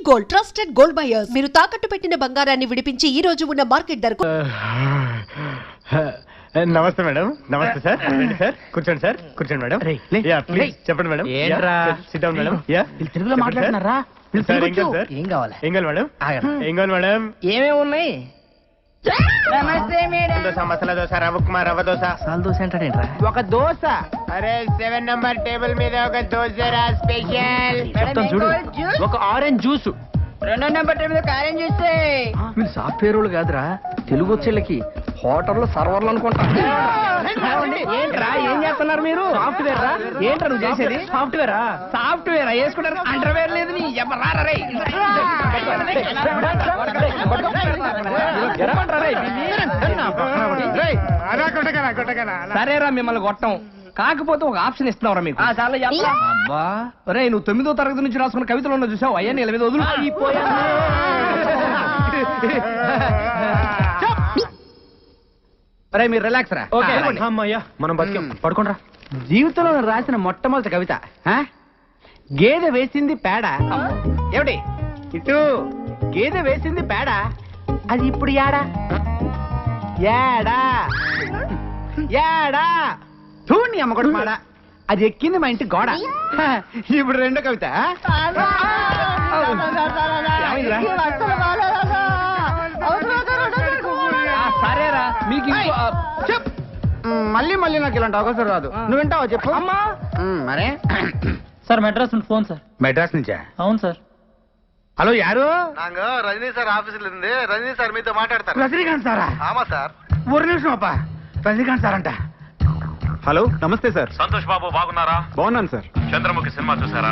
Gold trusted gold buyers. మీరు తాకట్టు పెట్టిన బంగారాన్ని విడిపించి ఈ రోజు ఉన్న మార్కెట్ ధరకు. నమస్తే మేడం. నమస్తే సార్. సార్ కూర్చోండి సార్. కూర్చోండి మేడం. ప్లీజ్ చెప్పండి మేడం. SIT down madam. తెలుగులో మాట్లాడుతున్నారా? ఏం కావాలి మేడం? ఏం కావాలి మేడం? ఏమేమి ఉన్నాయి? నమస్తే మేడం. దోశ, మసాలా దోశ, రవ్వ ఉప్మా, రవ్వ దోశ. మసాలా దోశ అంటాడేంట్రా? ఒక దోశ. అరే 7 నంబర్ టేబుల్ మీద ఒక దోశ రా స్పెషల్. చెప్తాను చూడు. ఒక ఆరెంజ్ జ్యూస్. 2 నంబర్ టేబుల్ ఒక ఆరెంజ్ జ్యూస్. మీరు సాఫ్ట్వేర్ వాళ్ళు కాదురా, తెలుగు వచ్చేళ్ళకి హోటల్లో సర్వర్లు అనుకుంటా. ఏంట్రా ఏం చేస్తున్నారు మీరు? సాఫ్ట్వేర్ రా. ఏంట్రా నువ్వు చేసేది? సాఫ్ట్వేరా? సాఫ్ట్వేరా వేసుకుంటారు. అండర్వేర్ లేదు నీ సరేరా, మిమ్మల్ని కొట్టం. కాకపోతే ఒక ఆప్షన్ ఇస్తున్నావురా మీకు. అబ్బా రే, నువ్వు 9వ తరగతి నుంచి రాసుకున్న కవితలు ఉన్న చూసావు. అయ్యా నీ మీద వదులు. రే మీరు రిలాక్స్ రా. మనం బతికాం. పడుకోండి రా. జీవితంలో రాసిన మొట్టమొదటి కవిత గేదె వేసింది పేడ. ఏమిటి ఇటు? గేదె వేసింది పేడ, అది ఇప్పుడు యాడా యాడా యాడా నీ అమ్మగొడు మాడ, అది ఎక్కింది మా ఇంటి గోడ. ఇప్పుడు రెండో కవిత. సరేరా మీకు మళ్ళీ మళ్ళీ నాకు ఇలాంటి అవకాశం రాదు. నువ్వు వింటావా చెప్పు. మరే సార్ మెడ్రాస్ నుండి ఫోన్ సార్. మెడ్రాస్ నుంచా? అవును సార్. హలో యారు? நாங்க ரஜினி சார் ஆபீஸ்ல இருந்து ரஜினி சார் மீது மாட்டாడతారు. రజనీకాంత్ సారా? ஆமா சார். ఒక నిమిషం అప్ప. రజనీకాంత్ సార్ అంట. హలో నమస్తే సార్. సంతోష్ బాబు బాగున్నారా? బాగున్నాను సార్. చంద్రముఖి సినిమా చూసారా?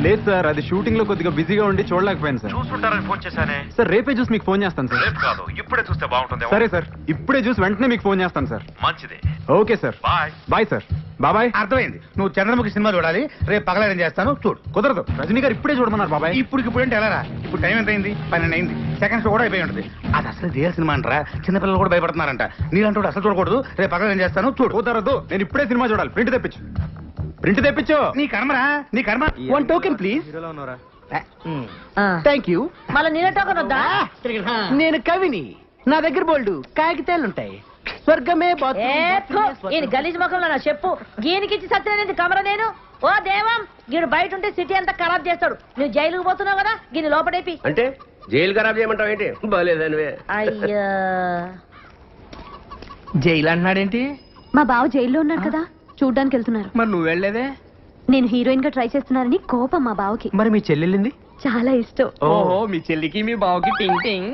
లేదు సార్, అది షూటింగ్ లో కొద్దిగా బిజీగా ఉండి చూడలేకపోయాను సార్. చూసుంటారని ఫోన్ చేశానే. సార్ రేపే చూసి మీకు ఫోన్ చేస్తాను సార్. రేపు కాదు, ఇప్పుడే చూస్తే బాగుంటుంది. సరే సార్, ఇప్పుడే చూసి వెంటనే మీకు ఫోన్ చేస్తాను సార్. మంచిది. Okay sir. Bye. Bye sir. బాబాయ్. అర్థమైంది. నువ్వు చంద్రముఖి సినిమా చూడాలి. రేపు పగలడం చేస్తాను చూడు. కుదరదు, రజనీ గారు ఇప్పుడే చూడమన్నారు బాబాయ్. ఇప్పుడు అంటే ఎలా రా? ఇప్పుడు టైం ఎంత అయింది? 12 అయింది. సెకండ్ షో కూడా అయిపోయి ఉంటుంది. అది అసలు రియల్ సినిమా అంటారా? చిన్నపిల్లలు కూడా భయపడుతున్నారంట. నీలంటూ అసలు చూడకూడదు. రేపు పగలడం చేస్తాను చూడు. కుదరదు, నేను ఇప్పుడే సినిమా చూడాలి. ప్రింట్ తెప్పించు. ప్రింట్ తెప్పించు. నీ కర్మరా, నీ కర్మ. 1 టోకెన్ ప్లీజ్. Thank you. మళ్ళీ నీళ్ళ టోకన్ వద్దా? నేను కవిని. నా దగ్గర బోల్డు కాగితాలుంటాయి. స్వర్గమే ఈయన గలీజ్ ముఖంలో నా చెప్పు గీనికిచ్చి సత్యనేది కమర నేను. ఓ దేవం, గీడు బయట ఉంటే సిటీ అంతా ఖరాబ్ చేస్తాడు. నువ్వు జైలుకు పోతున్నావు కదా, గీని లోపడేపి. అంటే జైలు ఖరాబ్ చేయమంటావు ఏంటి? బాలేదనివే. అయ్యా జైలు అంటున్నాడేంటి? మా బావ జైల్లో ఉన్నారు కదా, చూడ్డానికి వెళ్తున్నారు. మరి నువ్వు వెళ్ళలేదే? నేను హీరోయిన్ గా ట్రై చేస్తున్నానని కోపం మా బావకి. మరి మీ చెల్లెళ్ళింది? చాలా ఇష్టం. ఓహో, మీ చెల్లికి మీ బావకి టింగ్ టింగ్.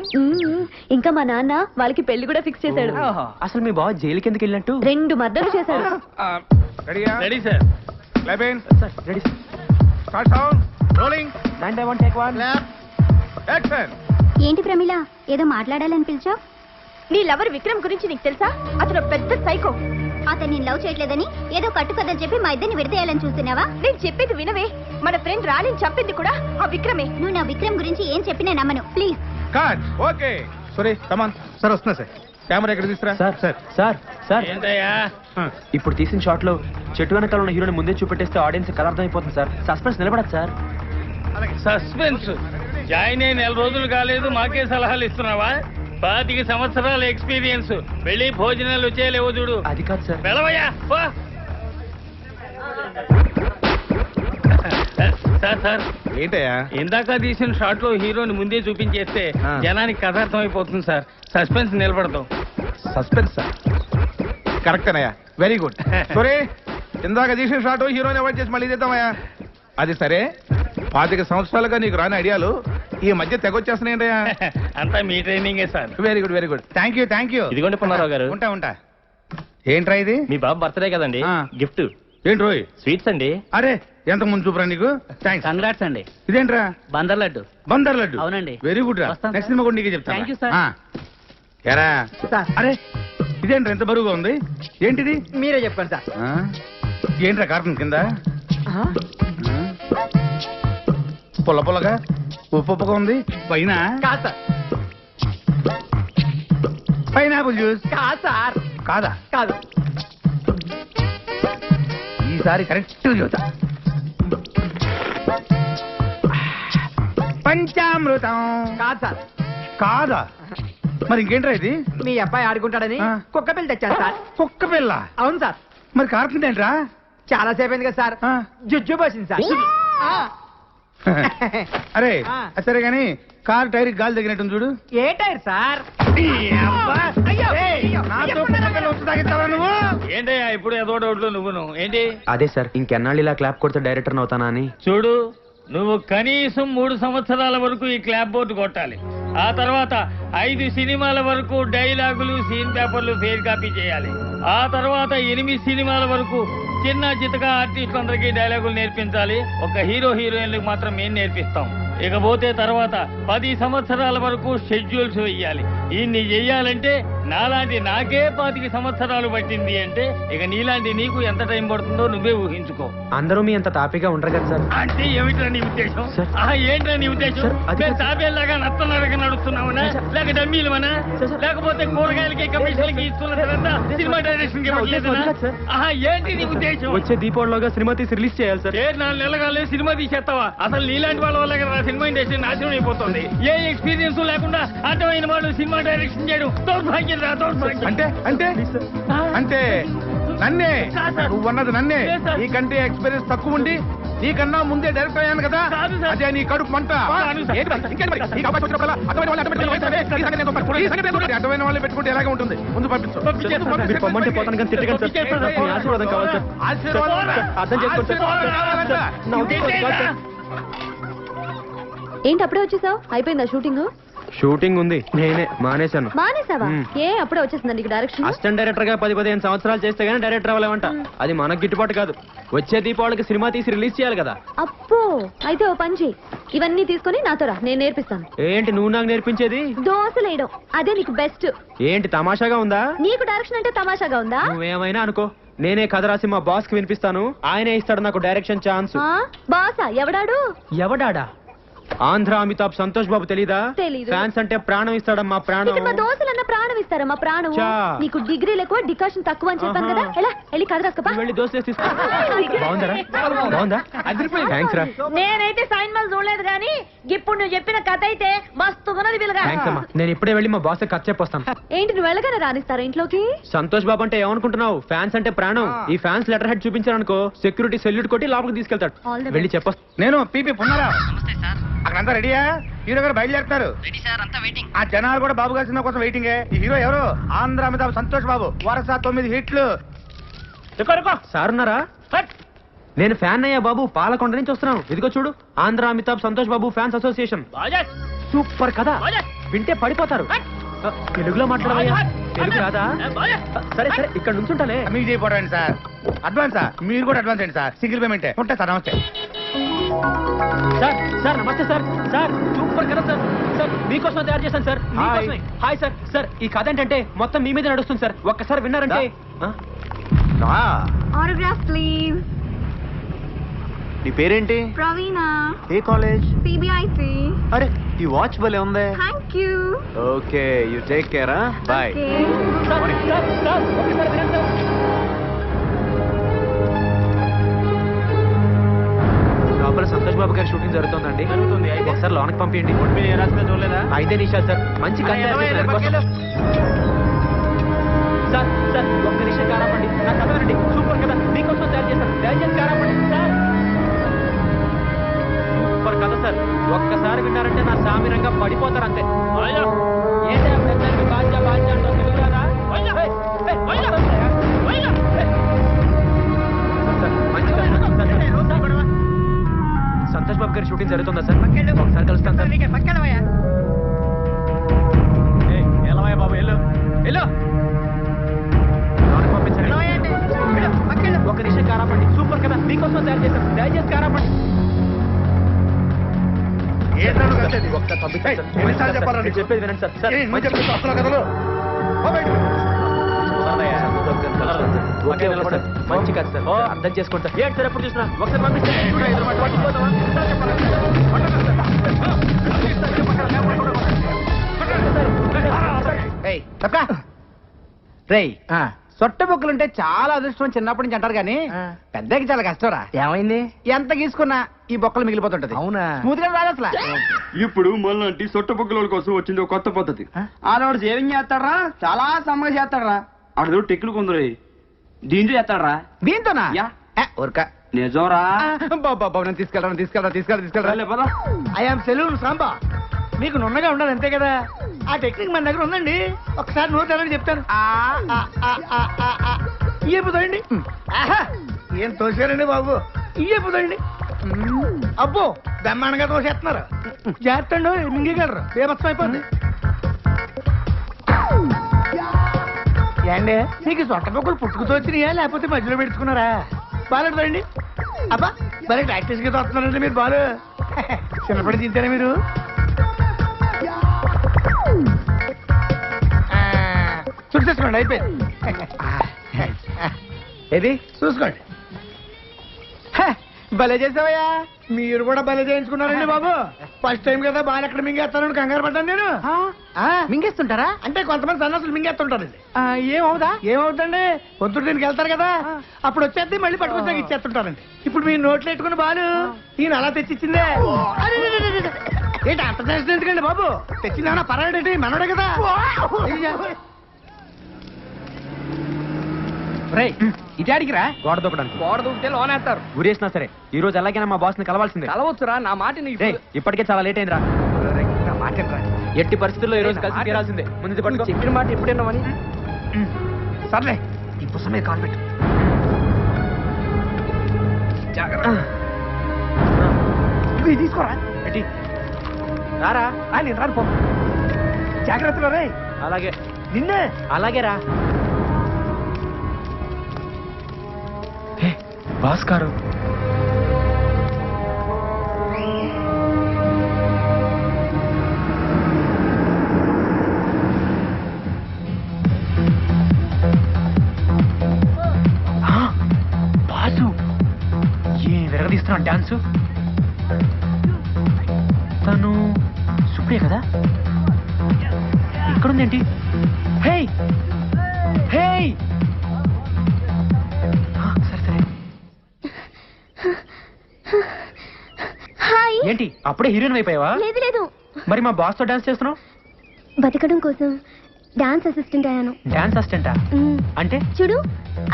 ఇంకా మా నాన్న వాళ్ళకి పెళ్లి కూడా ఫిక్స్ చేశాడు. అసలు మీ బావ జైలుకి ఎందుకు వెళ్ళినట్టు? 2 మర్డర్లు చేశాడు. Ready sir. Ready sir. ఏంటి ప్రమిళ, ఏదో మాట్లాడాలని పిలిచావు? నీ లవర్ విక్రమ్ గురించి నీకు తెలుసా? అతను పెద్ద సైకో. అతను నేను లవ్ చేయట్లేదని ఏదో కట్టుకదని చెప్పి మా ఇద్దరిని విడతేయాలని చూస్తున్నావా? నేను చెప్పేది వినవే. మన ఫ్రెండ్ రాలిని చంపింది కూడా ఆ విక్రమే. నువ్వు నా విక్రమ్ గురించి ఏం చెప్పినా నమ్మను. ప్లీజ్. ఓకే సరే కమాన్ సార్. వస్తున్నా సార్. కెమెరా ఎక్కడ తీసుకురా. సార్ సార్ సార్ సార్ ఏంటయ్యా? ఇప్పుడు తీసిన షాట్ లో చెట్టు వెనకాల ఉన్న హీరోని ముందే చూపెట్టేస్తే ఆడియన్స్ కలర్ అర్థమైపోతుంది సార్. సస్పెన్స్ నిలబడదు సార్. సస్పెన్స్ జాయిన్ అయి 4 రోజులు కాలేదు, మాకే సలహాలు ఇస్తున్నావా? 25 సంవత్సరాల ఎక్స్పీరియన్స్. వెళ్ళి భోజనాలు చేయలేవు చూడు. అది కాదు సార్. వెళ్ళవయ్యా. సార్ సార్ ఏంటయ్యా? ఇందాక తీసిన షాట్ లో హీరోని ముందే చూపించేస్తే జనానికి కథ అర్థమైపోతుంది సార్. సస్పెన్స్ నిలబడతాం. Suspense sir. కరెక్టేనయ్యా, వెరీ గుడ్. సరే, ఇందాక తీసిన షాట్ హీరోని అవాయిడ్ చేసి మళ్ళీ చేద్దామయ్యా. అది సరే, 25 సంవత్సరాలుగా నీకు రాని ఐడియాలు ఈ మధ్య తెగొచ్చేస్తున్నాయంటయ్యా. అంతా మీ ట్రైనింగే sir. Very good very good. Thank you. ఇదిగోండి పుల్లారావు గారు. ఉంటా. ఏంట్రా ఇది? మీ బాబు బర్త్డే కదండి, గిఫ్ట్. ఏంటి రోయ్? స్వీట్స్ అండి. అరే ఎంత ముందు చూపురా నీకు. థ్యాంక్స్. కంగ్రాట్స్ అండి. ఇదేంట్రా? బందర్ లడ్డు. బందర్ లడ్డు. అవునండి. వెరీ గుడ్ రా. వస్తాను నెక్స్ట్ సినిమా కూడా నీకే చెప్తాను. Thank you sir. ఎరా అరే ఇదేంట్రా ఎంత బరువుగా ఉంది? ఏంటిది? మీరే చెప్పండి సార్. ఏంట్రా కార్టూన్ కింద పుల్ల పుల్లగా ఉప్పుగా ఉంది? పైన పైనాపిల్ జ్యూస్ కాదా? కాదు. ఈసారి కరెక్ట్ చూద్దా. పంచామృతం కాదు సార్. కాదా మరి ఇంకేంట్రా ఇది? మీ అబ్బాయి ఆడుకుంటాడని కుక్క పిల్ల తెచ్చాను సార్. కుక్క పిల్ల? అవును సార్. మరి కారుతుందేంట్రా? చాలా సేపు అయింది కదా సార్. జుజ్జు పోసింది సార్. అరే సరే గాని కారు టైర్ గాలి తగినట్టు చూడు. ఏ టైర్ సార్? నువ్వు ఏంటయ్యా ఇప్పుడు ఏదో డౌట్లు నువ్వును ఏంటి? అదే సార్ ఇంకెన్నాళ్ళు ఇలా క్లాప్ కొడితే డైరెక్టర్ అవుతానా అని. చూడు నువ్వు కనీసం 3 సంవత్సరాల వరకు ఈ క్లాప్ బోర్డు కొట్టాలి. ఆ తర్వాత 5 సినిమాల వరకు డైలాగులు సీన్ పేపర్లు ఫెయిర్ కాపీ చేయాలి. ఆ తర్వాత 8 సినిమాల వరకు చిన్న చితక ఆర్టిస్టులందరికీ డైలాగులు నేర్పించాలి. ఒక హీరో హీరోయిన్లకు మాత్రం మేము నేర్పిస్తాం. ఇకపోతే తర్వాత 10 సంవత్సరాల వరకు షెడ్యూల్స్ వెయ్యాలి. ఇన్ని చెయ్యాలంటే నాలాంటి నాకే 25 సంవత్సరాలు పట్టింది అంటే ఇక నీలాంటి నీకు ఎంత టైం పడుతుందో నువ్వే ఊహించుకో. అందరూ మీ అంత తాపిగా ఉండరు కదా సార్. అంటే ఏమిట్రా నీ ఉద్దేశం? ఏంట్రా నీ ఉద్దేశం? తాబేలాగా నత్తనడక నడుస్తున్నావనా, లేక డమ్మీలమనా, లేకపోతే కూరగాయలకి కమిషన్లకి ఇస్తున్న తర్వాత సినిమా డైరెక్షన్ కి ఏంటి నీ ఉద్దేశం? వచ్చే దీపావళిలోగా సినిమా తీసి రిలీజ్ చేయాలి సార్. 4 నెలలుగానే సినిమా తీసేస్తావా? అసలు నీలాంటి వాళ్ళ వల్ల కదా సినిమా ఇండస్ట్రీ నాశనం అయిపోతుంది. ఏ ఎక్స్పీరియన్స్ లేకుండా అర్థమైన వాళ్ళు సినిమా డైరెక్షన్ చేయడం దౌర్భాగ్యం రా, దౌర్భాగ్యం. అంటే అంటే అంటే నన్నే నువ్వన్నది నన్నే. నీకంటే ఎక్స్పీరియన్స్ తక్కువ ఉండి నీకన్నా ముందే డైరెక్ట్ అయ్యాను కదా, అదే నీ కడుపు మంట. అర్థమైన వాళ్ళు పెట్టుకుంటే ఎలాగే ఉంటుంది. ముందు పంపించు. పొమ్మంటే పోతాను కానీ తిట్టకండి సార్. మీ ఆశీర్వాదం కావాలి సార్. అర్థం చేసుకోండి సార్. ఏంటి అప్పుడే వచ్చేసావు? అయిపోయిందా షూటింగ్? షూటింగ్ ఉంది, నేనే మానేశాను. మానేసావా? ఏ అప్పుడే వచ్చేసిందా నీకు డైరెక్షన్? అసిస్టెంట్ డైరెక్టర్ గా 10-15 సంవత్సరాలు చేస్తే గానీ డైరెక్టర్ అవ్వలేమంట. అది మనకు గిట్టుబాటు కాదు. వచ్చే దీపావళికి సినిమా తీసి రిలీజ్ చేయాలి కదా. అప్పో అయితే ఓ పని చెయ్యి, ఇవన్నీ తీసుకొని నాతో రా, నేను నేర్పిస్తాను. ఏంటి నువ్వు నాకు నేర్పించేది? దోశలు వేయడం, అదే నీకు బెస్ట్. ఏంటి తమాషాగా ఉందా? నీకు డైరెక్షన్ అంటే తమాషాగా ఉందా? నువ్వేమైనా అనుకో, నేనే కథ రాసి మా బాస్ కి వినిపిస్తాను. ఆయనే ఇస్తాడు నాకు డైరెక్షన్ ఛాన్స్. బాసా? ఎవడాడు? ఎవడాడా? ఆంధ్ర అమితాబ్ సంతోష్ బాబు తెలీదా? తెలీదు. ఫ్యాన్స్ అంటే ప్రాణం ఇస్తాడమ్మా, ప్రాణం. ఇక్కడ మా దోశలన్న ప్రాణం ఇస్తారమ్మా, ప్రాణం. నీకు డిగ్రీలు ఎక్కువ, డికాషన్ తక్కువ అని చెప్పాను కదా. ఎలా వెళ్ళి కథ రాసుకోపా. వెళ్ళి దోశలు తీసుకో. బాగుందా? థ్యాంక్స్ రా. నేనైతే సైన్మాలు చూడలేదు కానీ ఇప్పుడు నువ్వు చెప్పిన కథ అయితే మస్తున్నది పిల్లగా. థ్యాంక్స్ అమ్మా. నేను ఇప్పుడే వెళ్ళి మా బాస్ కథ చెప్పొస్తాను. ఏంటి నువ్వు వెళ్ళగానే రానిస్తారా ఇంట్లోకి? సంతోష్ బాబు అంటే ఏమనుకుంటున్నావు? ఫ్యాన్స్ అంటే ప్రాణం. ఈ ఫ్యాన్స్ లెటర్ హెడ్ చూపించారనుకో, సెక్యూరిటీ సెల్యూట్ కొట్టి లోపలికి తీసుకెళ్తాడు. వెళ్ళి చెప్పొస్తా. నేను పీపీ పున్నారా, అక్కడంతా రెడీయా? హీరో గారు బయలుదేరుతారు. ఆ జనాలు కూడా బాబు గారి సినిమా కోసం వెయిటింగ్. ఈ హీరో ఎవరు? ఆంధ్ర అమితాబ్ సంతోష్ బాబు. వరుస 9 హిట్లు. సార్ ఉన్నారా? నేను ఫ్యాన్ అయ్యా బాబు, పాలకొండ నుంచి వస్తున్నాను. ఇదిగో చూడు, Andhra Amitabh Santosh Babu fans association. Super కదా, వింటే పడిపోతారు. తెలుగులో మాట్లాడవయ్యా, తెలుగు రాదా? సరే సరే ఇక్కడ నుంచి ఉంటానే. మీకు చేయకపోవడం సార్. అడ్వాన్సా? మీరు కూడా అడ్వాన్స్ ఏంటి సార్? సింగిల్ పేమెంటే ఉంటా సార్. నమస్తే సార్. సార్ నమస్తే సార్. సార్ సూపర్ కదా సార్. సార్ మీకోసం తయారు చేశాను సార్. Hi sir. సార్ ఈ కథ ఏంటంటే మొత్తం మీ మీద నడుస్తుంది సార్. ఒక్కసారి విన్నారంటే. Autograph please. నీ పేరేంటి? ప్రవీణ. ఏ కాలేజ్? సిబిఐసి. అరే ఈ వాచ్ భలే ఉంది. Thank you. Okay you take care. Bye. లోపల సంతోష్ బాబు గారి షూటింగ్ జరుగుతుందండి. ఒకసారి లోనకి పంపించండి. చూడలేదా? 5 నిమిషాలు సార్. మంచి కథ సార్. సార్ ఒక్క నిమిషం కారాపండి. నా చదవండి. సూపర్ కదా, మీకోసం తయారు చేశాను. దయచేసి కారాపండి సార్. సూపర్ కదా సార్. ఒక్కసారి విన్నారంటే నా సామిరంగా పడిపోతారు అంతే. సంతోష్ బాబు గారి షూటింగ్ జరుగుతుందా సార్? ఒకసారి కలుస్తాను సార్. బాబు వెళ్ళు. పంపించండి. ఒక నిమిషం కారాపండి. సూపర్ కదా, మీకోసం తయారు చేశాను. దయచేసి కారాపండి. చెప్పేది వినండి సార్. మంచి కాదు సార్, అర్థం చేసుకుంటా. ఏంటి సార్ ఎప్పుడు చూసినా ఒకసారి పంపించండి. సొట్ట బొక్కలుంటే చాలా అదృష్టం చిన్నప్పటి నుంచి అంటారు కానీ పెద్దకి చాలా కష్టంరా. ఏమైంది? ఎంత గీసుకున్నా ఈ బొక్కలు మిగిలిపోతుంటది. అవునా? స్మూత్ గా రాదు అసలు. ఇప్పుడు మళ్ళీ సొట్ట బొక్కల కోసం వచ్చింది ఒక కొత్త పద్ధతి. ఆడవాడు సేవింగ్ చేస్తాడరా, చాలా సమ్మగా చేస్తాడరా. ఆడదు టెక్లు కొందరు దీంతో చేస్తాడరా. దీంతోనా? ఊరక నిజంరా. తీసుకెళ్ళరా. I'm salon Samba. మీకు నున్నగా ఉండాలి అంతే కదా. ఆ టెక్నిక్ మన దగ్గర ఉందండి. ఒకసారి నోరు తెరని చెప్తాను. ఇయ్యపోతాయండి. ఏం తోసారండి బాబు. ఇయ్యపోతాయండి. అబ్బో బ్రహ్మాండంగా తోసేస్తున్నారు. చేస్తండు మింగగలరు. బేమత్సం అయిపోద్ది. ఏండి మీకు సొట్ట పొక్కులు పుట్టుకుతో వచ్చినాయా లేకపోతే మధ్యలో పెట్టుకున్నారా? బాగాలేదండి. అబ్బా మరి ప్రాక్టీస్ గా తోస్తున్నారండి మీరు. బాలు చిన్నప్పటి తింటారా మీరు? చూసేసుకోండి అయిపోయింది. ఏది చూసుకోండి. భలే చేసావయ్యా. మీరు కూడా భలే చేయించుకున్నారండి బాబు. ఫస్ట్ టైం కదా బాగా ఎక్కడ మింగేస్తానని కంగారు పడ్డాను నేను. మింగేస్తుంటారా? అంటే కొంతమంది సన్నాసులు మింగేస్తుంటారండి. ఏమవుదా? ఏమవుతండి పొద్దుట దీనికి వెళ్తారు కదా అప్పుడు వచ్చేది మళ్ళీ పట్టుకొచ్చాక ఇచ్చేస్తుంటారండి. ఇప్పుడు మీరు నోట్లు పెట్టుకుని బాలు ఈయన అలా తెచ్చిచ్చిందే. ఏంటి అంత చేసిన ఎందుకండి బాబు? తెచ్చిందా పర్వాలేంటి మనోడే కదా. ఇది అడిగిరా గోడ దూకడానికి. గోడ దూకితే లోనేస్తారు. ఊరేసినా సరే ఈ రోజు ఎలాగైనా మా బాస్ ని కలవాల్సిందే. కలవచ్చురా, నా మాట ఇప్పటికే చాలా లేట్ అయిందిరా. నా మాట ఎట్టి పరిస్థితుల్లో ఈ రోజు కలిసి తీరాల్సిందే. ముందు పట్టుకో. చెప్పిన మాట ఎప్పుడేనామని. సర్లే ఈ పుస్తమే కాల్ పెట్టు. ఇది తీసుకోరా. ఎట్టి రారా. నేను రాను పో. జాగ్రత్తలో రే. అలాగే నిన్నే. అలాగే రా. బాస్ గారు బాసు ఏ విరగదీస్తున్నా డాన్సు. తను సుప్రియ కదా. ఇక్కడుందేంటి? హే హే ఏంటి అప్పుడే హీరోయిన్ అయిపోయావా? లేదు లేదు. మరి మా బాస్ తో డాన్స్ చేస్తున్నావు? బతకడం కోసం డాన్స్ అసిస్టెంట్ అయ్యాను. డాన్స్ అసిస్టెంటా? అంటే చూడు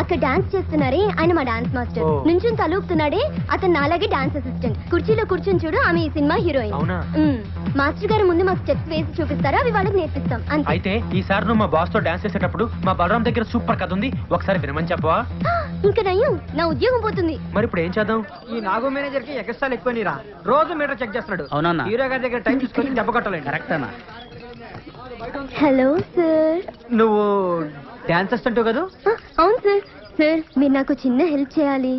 అక్కడ డాన్స్ చేస్తున్నారే ఆయన మా డాన్స్ మాస్టర్. నుంచుని తలూపుతున్నాడే అతను నాలాగే డాన్స్ అసిస్టెంట్. కుర్చీలో కూర్చుని చూడు ఆమె ఈ సినిమా హీరోయిన్. అవునా? మాస్టర్ గారు ముందు మాకు స్టెప్స్ వేసి చూపిస్తారా అవి వాళ్ళకి నేర్పిస్తాం అంతే. అయితే ఈసారి నువ్వు మా బాస్ తో డాన్స్ చేసేటప్పుడు మా బలరాం దగ్గర సూపర్ కథ ఉంది, ఒకసారి వినమని చెప్పవా? ఇంకా నయ్యం నా ఉద్యోగం పోతుంది. మరి ఇప్పుడు ఏం చేద్దాం? ఈ నాగో మేనేజర్ కి ఎక్స్ట్రాలు ఎక్కువ నీరా. రోజు మీటర్ చెక్ చేస్తున్నాడు. అవునా? హీరో గారి దగ్గర టైం చూసుకొని దెబ్బ కొట్టాలండి. కరెక్ట్ అన్నా. Hello sir. నువ్వు డాన్స్ అసిస్టెంట్ కదా? అవును సార్. సార్ మీరు నాకు చిన్న హెల్ప్ చేయాలి.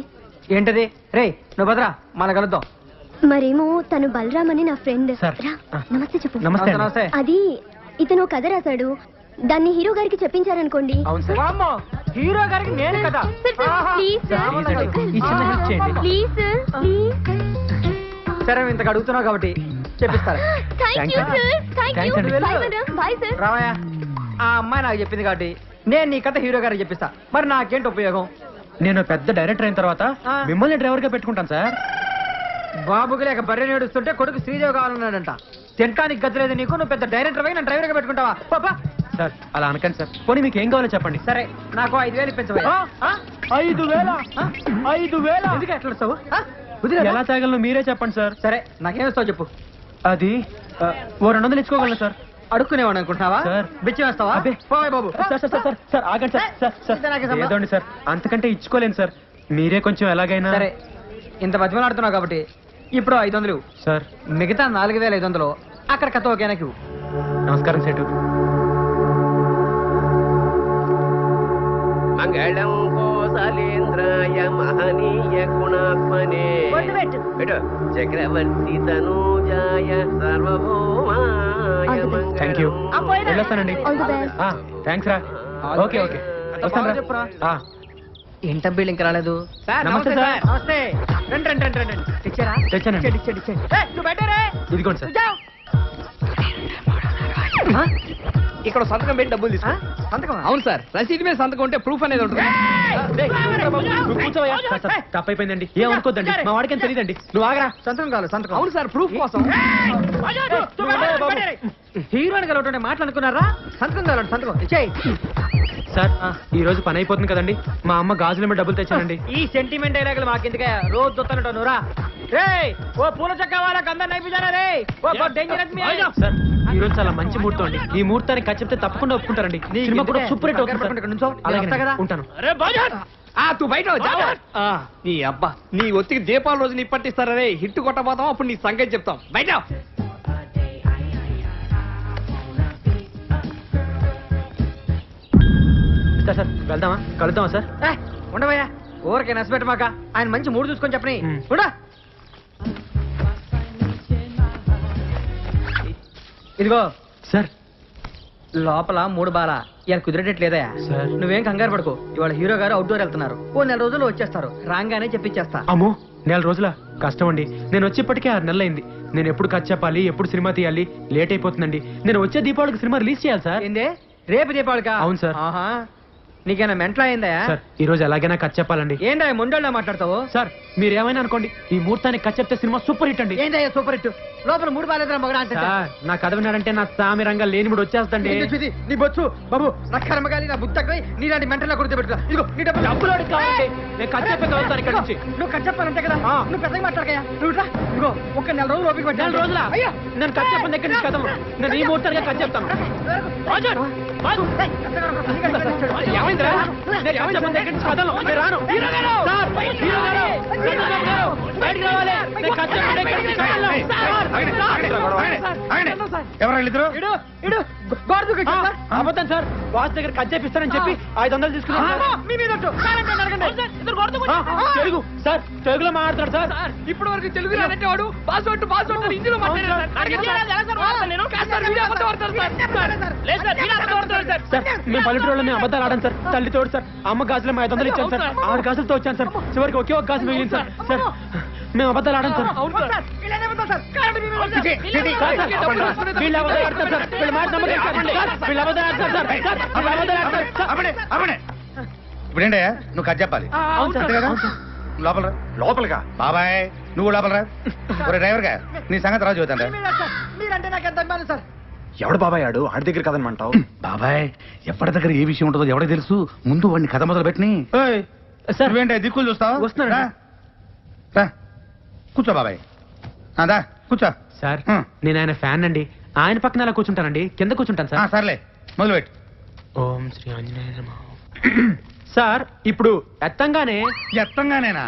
ఏంటది? రే నువ్వు భద్రా మన కలుద్దాం. మరేమో తను బలరామ్ అని నా ఫ్రెండ్. సార్. నమస్తే చెప్పు. నమస్తే. అది ఇతను కథ రాశాడు, దాన్ని హీరో గారికి చెప్పించారనుకోండి. అవును సార్. హీరో గారికి నేను కదా. ప్లీజ్ సార్ ఈ చిన్న హెల్ప్ చేయండి. Please sir please. సరే ఇంతకు అడుగుతున్నావు కాబట్టి చెప్పిస్తారా? Thank you sir. Thank you. Bye madam. Bye sir. రావయ్యా. ఆ అమ్మాయి నాకు చెప్పింది కాబట్టి నేను నీ కథ హీరో గారికి చెప్పిస్తా. మరి నాకేంటి ఉపయోగం? నేను పెద్ద డైరెక్టర్ అయిన తర్వాత మిమ్మల్ని డ్రైవర్ గా పెట్టుకుంటాను సార్. బాబుకి లేక బర్రె నేడుస్తుంటే కొడుకు శ్రీదేవి కావాలన్నాడంట. తింటానికి గతిలేదు నీకు. నువ్వు పెద్ద డైరెక్టర్ అయి నన్ను డ్రైవర్ గా పెట్టుకుంటావా? పాపా సార్ అలా అనకండి సార్. పోనీ మీకు ఏం కావాలో చెప్పండి. సరే నాకు 5,000 ఇప్పించవా? 5,000? 5,000 ఎందుకు ఎట్లా వస్తావు? ఎలా తాగలను మీరే చెప్పండి సార్. సరే నాకేమిస్తావు చెప్పు. అది ఓ 200 ఇచ్చుకోగలను సార్. అడుక్కునేవాడు అనుకుంటున్నావా? సార్ బిచ్చి వేస్తావా? పోవే బాబు. సార్ ఆగండి సార్. ఏదోండి సార్ అంతకంటే ఇచ్చుకోలేను సార్. మీరే కొంచెం ఎలాగైనా. సరే ఇంత బతిమలు ఆడుతున్నావు కాబట్టి ఇప్పుడు 500 సార్. మిగతా 4,500 అక్కడ కథ ఓకేనాకి. నమస్కారం సేటు. మంగళం కోసలేంద్రాయ మహనీయ గుణాత్మనే చక్రవర్తి తనూజాయ సార్వభౌమాయ థ్యాంక్ యూ. వెళ్ళొస్తానండి. థ్యాంక్స్ రా. ఓకే ఓకే వస్తాను రా. ఇంటర్వ్యూలు ఇంకా రాలేదు. నమస్తే సార్. నమస్తే. రండి రండి రండి రండి. తెచ్చారా? తెచ్చానండి. నువ్వు బయటరే. ఇదిగోండి సార్. ఇక్కడ సంతకం పెట్టి డబ్బులు తీసుకో. సంతకం? అవును సార్, రసీదు మీద సంతకం ఉంటే ప్రూఫ్ అనేది ఉంటుంది. కూర్చోవయ్యా. తప్పైపోయిందండి, ఏమనుకోద్దండి, మా వాడికి తెలియదండి. నువ్వు ఆగరా. సంతకం కావాలి, సంతకం. అవును సార్, ప్రూఫ్ కోసం. హీరోయిన్ కలవటం మాట్లాడుకున్నారా? సంతకం కావాలి, సంతకం ఇచ్చేయి. సార్ ఈ రోజు పని అయిపోతుంది కదండి, మా అమ్మ గాజుల మీద డబ్బులు తెచ్చానండి. ఈ సెంటిమెంట్ డైలాగులు మాకెందుకే, రోజు చూస్తానంటావు నువ్వురా. రే ఓ పూల చక్క వాళ్ళకి అందరు నైపుజారా రే. ఓ డేంజరస్ మీ. సార్ ఈ రోజు చాలా మంచి ముహూర్తం అండి, ఈ ముహూర్తానికి ఖర్చు చెప్తే తప్పకుండా ఒప్పుకుంటారండి. సినిమా కూడా సూపర్ హిట్ అవుతుంది. అలాగే ఉంటాను. తూ బయట నీ అబ్బా, నీ ఒత్తికి దీపాల రోజు నీ పట్టిస్తారా రే. హిట్ కొట్టబోతాం, అప్పుడు నీ సంగతి చెప్తాం. బయట సార్ వెళ్దామా, కలుద్దామా సార్? ఉండవయ్యా, ఊరికే నచ్చబెట్టమాక. ఆయన మంచి మూడు చూసుకొని చెప్పని ఉండా. ఇదిగో సార్, లోపల 3 బాల ఇలా కుదిరేటట్లేదయా సార్. నువ్వేం కంగారు పడుకో, ఇవాళ హీరో గారు అవుట్డోర్ వెళ్తున్నారు. ఓ 4 రోజుల్లో వచ్చేస్తారు, రాగానే చెప్పించేస్తా. అమ్మో 4 రోజుల కష్టం అండి. నేను వచ్చేప్పటికే 6 నెలలు అయింది. నేను ఎప్పుడు ఖర్చు చెప్పాలి, ఎప్పుడు సినిమా తీయాలి, లేట్ అయిపోతుందండి. నేను వచ్చే దీపావళికి సినిమా రిలీజ్ చేయాలి సార్. ఏందే రేపు దీపావళికా? అవును సార్. ఆహా, నీకేనా మెంటలా అయిందయా? సార్ ఈ రోజు ఎలాగైనా ఖర్చు చెప్పాలండి. ఏందా మొండోళ్ళ మాట్లాడతావు? సార్ మీరేమైనా అనుకోండి, ఈ ముహూర్తానికి ఖర్చు చెప్తే సినిమా సూపర్ హిట్ అండి. ఏందయ్యా సూపర్ హిట్? లోపల 3 బాలేదా మగడా అంటే? సార్ నా కథ విన్నాడంటే నా సామిరంగా లేనిముడు వచ్చేస్తండి. నీ బొచ్చు బాబు, నా కర్మగాలి, నా బుద్ధి నీలాంటి మెంటల్లా గుర్తుపెట్టుకో. ఇదిగో నీ డబ్బులు కావాలండి, నేను ఖర్చు చెప్పే కలుగుతాను ఇక్కడ నుంచి. నువ్వు ఖర్చు చెప్పాలంటే కదా, నువ్వు పెద్దగా మాట్లాడకయా. నువ్వు ఇదిగో ఒక 4 రోజులు ఓపిక పట్టు. 4 రోజుల నేను ఖర్చు చెప్పండి ఎక్కడి నుంచి కథలు. నేను ఈ ముహూర్తానికి ఖర్చు చెప్తాను. ఏమైందిరా? నేను ఖర్చు చెప్పండి ఎక్కడి నుంచి కథలు. నేను రాను. సార్, హీరో గారు, బయటికి రావాలి. నేను ఖర్చు చెప్పండి ఎక్కడి నుంచి కథలు. అబద్ధం సార్, బాస్ దగ్గర ఖర్చు చేపిస్తానని చెప్పి 500 తీసుకున్నాను. తెలుగు సార్, తెలుగులో మాట్లాడతాడు సార్. ఇప్పటి వరకు తెలుగు రానంటే వాడు పాస్వర్డ్ హిందీలో మాట్లాడారు. సార్ మేము పల్లెటూరులో మేము అబద్ధాలు ఆడాను సార్. తల్లి తోడు సార్, అమ్మ గాజులు 500 ఇచ్చాను సార్. 6 గాజులతో వచ్చాను సార్. చివరికి ఒకే ఒక గాజు మిగిలింది సార్. సార్ మేము అబద్ధాలు ఆడాను సార్. వీళ్ళు అబద్ధాలు ఆడతారు సార్. వీళ్ళు మాట నమ్మకం సార్. వీళ్ళు అబద్ధాలు ఆడతారు సార్. వీళ్ళు అబద్ధాలు ఆడతారు సార్. ఇప్పుడేంటయ్యా నువ్వు కథ చెప్పాలి అంతే కదా? లోపల లోపలిగా బాబాయ్, నువ్వు లోపలరా. ఒరే డ్రైవర్ గా నీ సంగతి రాజు చూద్దాం. మీరంటే నాకు ఎంత అభిమానం సార్. ఎవడు బాబాయ్ ఆడు? ఆడి దగ్గర కదనమంటావు? బాబాయ్ ఎవరి దగ్గర ఏ విషయం ఉంటుందో ఎవరికి తెలుసు. ముందు వాడిని కథ మొదలు పెట్టిని. సార్ నువ్వేంటే దిక్కులు చూస్తావు? వస్తున్నాను. రా కూర్చో బాబాయ్. అదా కూర్చో. సార్ నేను ఆయన ఫ్యాన్ అండి. ఆయన పక్కన అలా కూర్చుంటానండి, కింద కూర్చుంటాను సార్. సర్లే మొదలు పెట్టు. ఓం శ్రీ ఆంజనేయ నమః. సార్ ఇప్పుడు ఎత్తంగానేనా?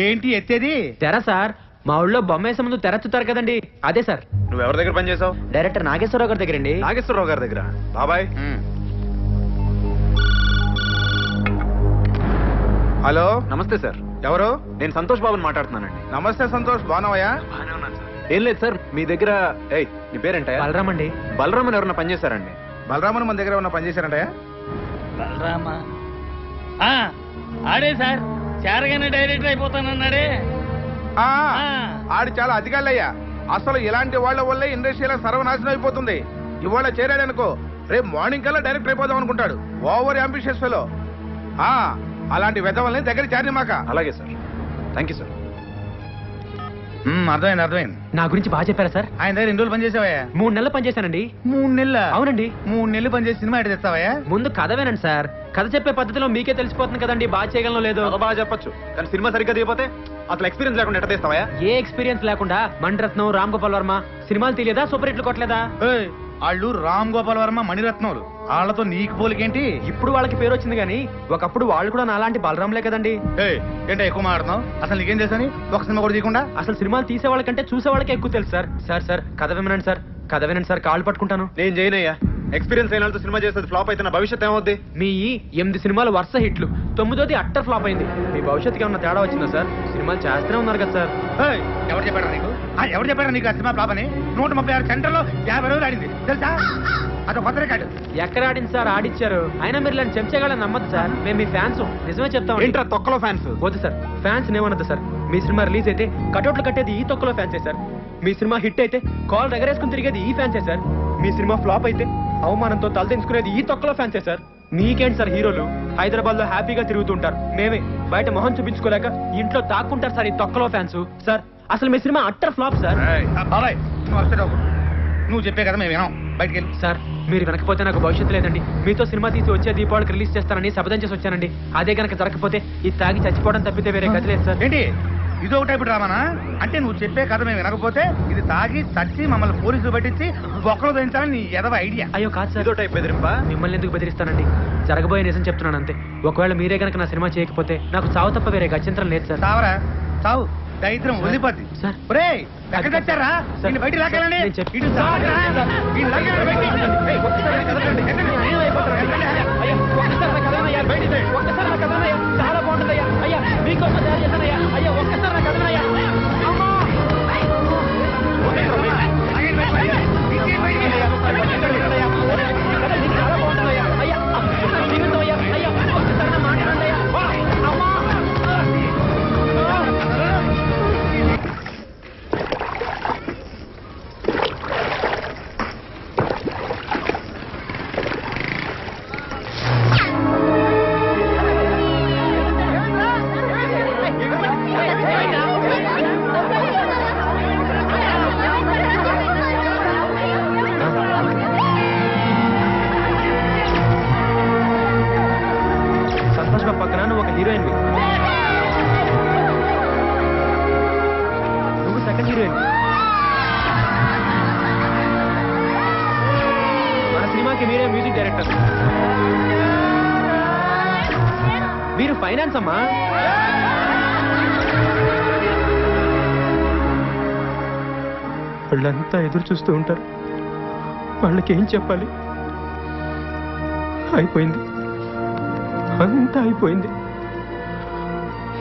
ఏంటి ఎత్తేది? తెర సార్. మా ఊళ్ళో బొమ్మేసే ముందు తెరచుతారు కదండి, అదే సార్. నువ్వు ఎవరి దగ్గర పని చేసావు? డైరెక్టర్ నాగేశ్వరరావు గారి దగ్గర అండి. నాగేశ్వరరావు గారి దగ్గర. బాబాయ్ హలో, నమస్తే సార్. ఎవరు? నేను సంతోష్ బాబుని మాట్లాడుతున్నానండి. నమస్తే సంతోష్, బాగున్నావయ్యా? ఏం లేదు సార్, మీ దగ్గర నీ పేరేంటా? బలరామ్ అండి. బలరామ్ అని ఎవరన్నా పనిచేశారండి? బలరామన్ మన దగ్గర ఉన్న పని చేశారంటయ్యా? బలరామా? ఆడే సార్, చేరగానే డైరెక్టర్ అయిపోతానన్నాడే. ఆడు చాలా అధికారులయ్యా. అసలు ఇలాంటి వాళ్ళ వల్లే ఇండస్ట్రీలో సర్వనాశనం అయిపోతుంది. ఇవాళ చేరాడనుకో రేపు మార్నింగ్ కల్లా డైరెక్టర్ అయిపోదాం అనుకుంటాడు. Over ambitious fellow. అలాంటి వెధవల్ని దగ్గర చేరనిమాక. అలాగే సార్, థ్యాంక్ యూ సార్. అర్థమైంది. నా గురించి బాగా చెప్పారా సార్? ఆయన దగ్గర 2 రోజులు పనిచేసావయ్యా? 3 నెలలు పనిచేశానండి. 3 నెలల? అవునండి. 3 నెలలు పనిచేసి సినిమా ఎటు తెస్తావయ్యా? ముందు కథ వినండి సార్. కథ చెప్పే పద్ధతిలో మీకే తెలిసిపోతుంది కదండి బాగా చేయగలనో లేదో. బాగా చెప్పొచ్చు, కానీ సినిమా సరిగ్గా దిగిపోతే అసలు ఎక్స్పీరియన్స్ లేకుండా ఎట్ట తీస్తావా? ఏ ఎక్స్పీరియన్స్ లేకుండా మణిరత్నం, రామ్ గోపాల్ వర్మ సినిమాలు తెలియదా? సూపర్ హిట్లు కొట్టలేదా? వాళ్ళు రామ్ గోపాల్ వర్మ, మణిరత్నములు. వాళ్ళతో నీకు పోలికేంటి? ఇప్పుడు వాళ్ళకి పేరు వచ్చింది కానీ ఒకప్పుడు వాళ్ళు కూడా నాలాంటి బలరాంలే కదండి. ఏంటో ఎక్కువ మాట్లాడుతున్నావు? అసలు నీకేం చేశాని ఒక సినిమా కూడా తీయకుండా? అసలు సినిమాలు తీసే వాళ్ళకంటే చూసే వాళ్ళకే ఎక్కువ తెలుసు సార్. సార్ కథ వినండి సార్. కథ వినండి సార్, కాళ్ళు పట్టుకుంటాను. నేను చేయనయ్యా. ఎక్స్పీరియన్స్ అయిన వాళ్ళతో సినిమా చేసేది ఫ్లాప్ అయితే నా భవిష్యత్ ఏమవుద్ది? మీ 8 సినిమాలు వరుస హిట్లు, 9ది అట్టర్ ఫ్లాప్ అయింది. మీ భవిష్యత్తుకి ఏమన్నా తేడా వచ్చిందా సార్? సినిమాలు చేస్తూనే ఉన్నారు కదా సార్. ఎవరు చెప్పారా నీకు? ఎవరు చెప్పారా నీకు ఆ సినిమా ఫ్లాప్ అని? 136 సెంటర్లో 50 రోజులు ఆడింది తెలుసా? అదొక కొత్త రికార్డు. ఎక్కడ ఆడింది సార్? ఆడిచ్చారు. అయినా మీరు ఇలాంటి చెంచగాళ్ళని నమ్మద్దు సార్. మేము మీ ఫ్యాన్స్, నిజమే చెప్తాం. ఏంట్రా తొక్కలో ఫ్యాన్స్? వద్దు సార్, ఫ్యాన్స్ ఏమన్నది సార్. మీ సినిమా రిలీజ్ అయితే కటౌట్లు కట్టేది ఈ తొక్కలో ఫ్యాన్సే సార్. మీ సినిమా హిట్ అయితే కాల్ ఎగరేసుకుని తిరిగేది ఈ ఫ్యాన్సే సార్. మీ సినిమా ఫ్లాప్ అయితే అవమానంతో తలదించుకునేది ఈ తొక్కలో ఫ్యాన్సే సార్. మీకేంటి సార్ హీరోలు హైదరాబాద్ లో హ్యాపీగా తిరుగుతుంటారు, మేమే బయట మొహం చూపించుకోలేక ఇంట్లో దాక్కుంటారు సార్ ఈ తొక్కలో ఫ్యాన్స్. సార్ అసలు మీ సినిమా అట్టర్ ఫ్లాప్ సార్. నువ్వు చెప్పే కదా మేము వినాం, బయటికి వెళ్ళి. సార్ మీరు వెనకపోతే నాకు భవిష్యత్తు లేదండి. మీతో సినిమా తీసి వచ్చే దీపావళికి రిలీజ్ చేస్తానని శపథం చేసి వచ్చానండి. అదే కనుక జరగకపోతే ఇది తాగి చచ్చిపోవడం తప్పితే వేరే గతి లేదు సార్. ఏంటి ఇది ఒక టైపు డ్రామానా? అంటే నువ్వు చెప్పే కథ మేము వినకపోతే ఇది తాగి చచ్చి మమ్మల్ని పోలీసులు పట్టించి బొక్కలు దించాలని నీ ఎదవ ఐడియా. అయ్యో కాదు సార్, ఇదో టైప్ బెదిరింపా? మిమ్మల్ని ఎందుకు బెదిరిస్తానండి, జరగబోయే నిజం చెప్తున్నాను అంతే. ఒకవేళ మీరే కనుక నా సినిమా చేయకపోతే నాకు చావు తప్ప వేరే గత్యంతరం లేదు సార్. చావరా చావు, దరిద్రం వదిలిపోద్ది. సార్ ఒరేయ్ ఎక్కడికి వచ్చారా? దీన్ని బయట లాగాలండి. ఇటు చావరా? దీన్ని లాగాలండి బయటికి. ఏయ్, ఒక్కసారి కదలండి. చాలా బాగుంటుందయ్యా. అయ్యా మీకోసం తయారు చేశానయ్యా. అయ్యా ఒక్కసారి నాకు కదలయ్యా. చాలా బాగుంటుందయ్యా. అయ్యా జీవితమయ్యా. అయ్యా ఒక్కసారి మాట్లాడండి అయ్యా. అమ్మా సంతోష్ బాబు పక్కన నువ్వు ఒక హీరోయిన్, నువ్వు సెకండ్ హీరోయిన్. మన సినిమాకి మీరే మ్యూజిక్ డైరెక్టర్, మీరు ఫైనాన్స్ అమ్మా. వాళ్ళంతా ఎదురు చూస్తూ ఉంటారు, వాళ్ళకి ఏం చెప్పాలి? అయిపోయింది, అంతా అయిపోయింది.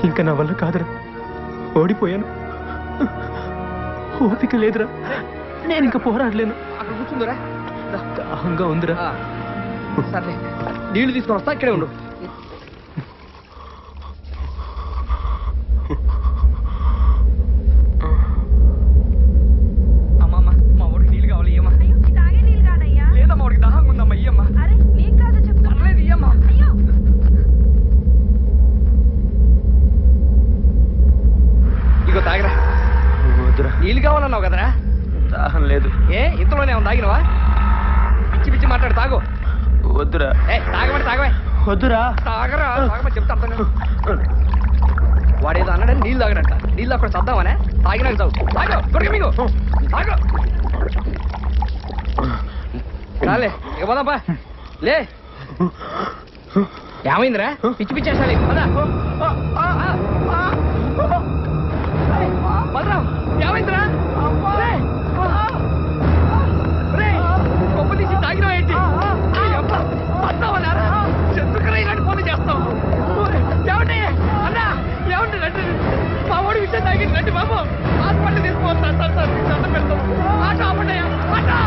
ఇంకా నా వల్ల కాదురా, ఓడిపోయాను, ఓపిక లేదురా, నేను ఇంకా పోరాడలేను. అక్కడ కూర్చుందిరా, దాహంగా ఉందిరా. సర్లే నీళ్లు తీసుకొని వస్తా, ఇక్కడే ఉండు. అమ్మమ్మ మా ఊరికి నీళ్ళు కావాలి, ఇయ్యమ్మా. లేదా మా ఊరికి దాహంగా ఉందమ్మా, ఇయ్యమ్మా. పర్లేదు ఇయ్యమ్మా. ఇగో తాగిరా. వద్దురా, నీళ్ళు కావాలన్నావు కదరా? దాహం లేదు. ఏ ఇంతలోనే ఏమన్నా తాగినవా? పిచ్చి పిచ్చి మాట్లాడు, తాగు. వద్దురా. ఏ తాగమంటే తాగవే. వద్దురా. తాగరా, తాగమని చెప్తా అర్థం కాదు. వాడేదో అన్నాడని నీళ్ళు తాగడంట. నీళ్ళు అక్కడ చద్దామనే తాగినాక చావు. తాగు దొరక మీకు తాగు. రాలే ఇక పోదాంపా. లే ఏమైందిరా? పిచ్చి పిచ్చి వేసాలి. భద్రం ఏమైందిరా? కొమ్మ తీసి తాగినావు ఏంటి? వస్తావన్నారా? చెట్టుకరా ఇలాంటి పనులు చేస్తావు? ఏమండి అన్నా, ఏమండి రండి, మా వాడి విషయం తాగింది రండి బాబు, హాస్పిటల్ తీసుకోవాలి సార్. సార్ దండం పెడతాం. ఆటో ఆపండియా, ఆటో.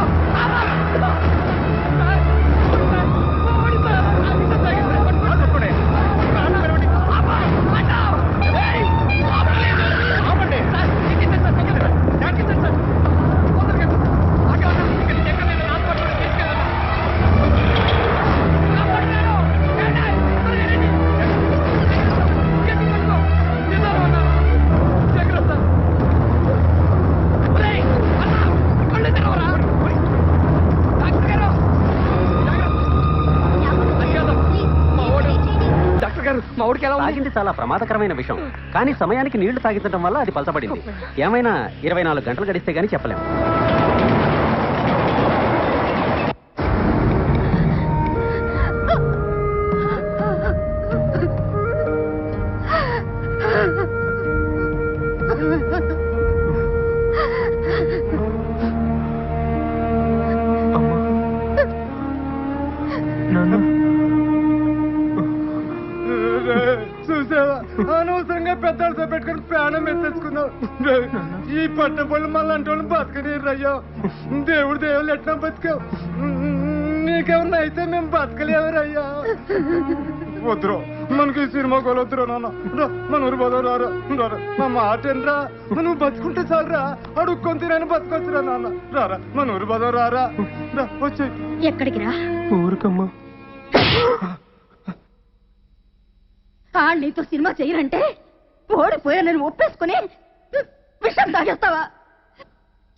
మా ఊడికి ఎలా తాగింది చాలా ప్రమాదకరమైన విషయం, కానీ సమయానికి నీళ్లు తాగించడం వల్ల అది పలచబడింది. ఏమైనా 24 గంటలు గడిస్తే గానీ చెప్పలేం. చూసావా, అనవసరంగా పెద్దలతో పెట్టుకుని ప్రాణం ఎత్తేసుకున్నావు. ఈ పట్టపళ్ళు మళ్ళీ అంటే వాళ్ళు బతకలేరు అయ్యా. దేవుడు దేవుళ్ళు ఎట్లా బతికావు? నీకేమన్నా అయితే మేము బతకలేవరయ్యా. వద్దు మనకి ఈ సినిమా కొలొద్దురా నాన్న. రా, మన ఊరు పోదాం రారా. రారా మా మాట ఏంట్రా, నువ్వు బతుకుంటే చాలరా. అడుక్కొని తినని బతకొచ్చురా నాన్న. రారా మన ఊరు పోదాం రారా. రా వచ్చే. ఎక్కడికి రా? ఊరుకమ్మా. నీతో సినిమా చేయరంటే ఓడిపోయానని ఒప్పేసుకుని విషం తాగేస్తావా?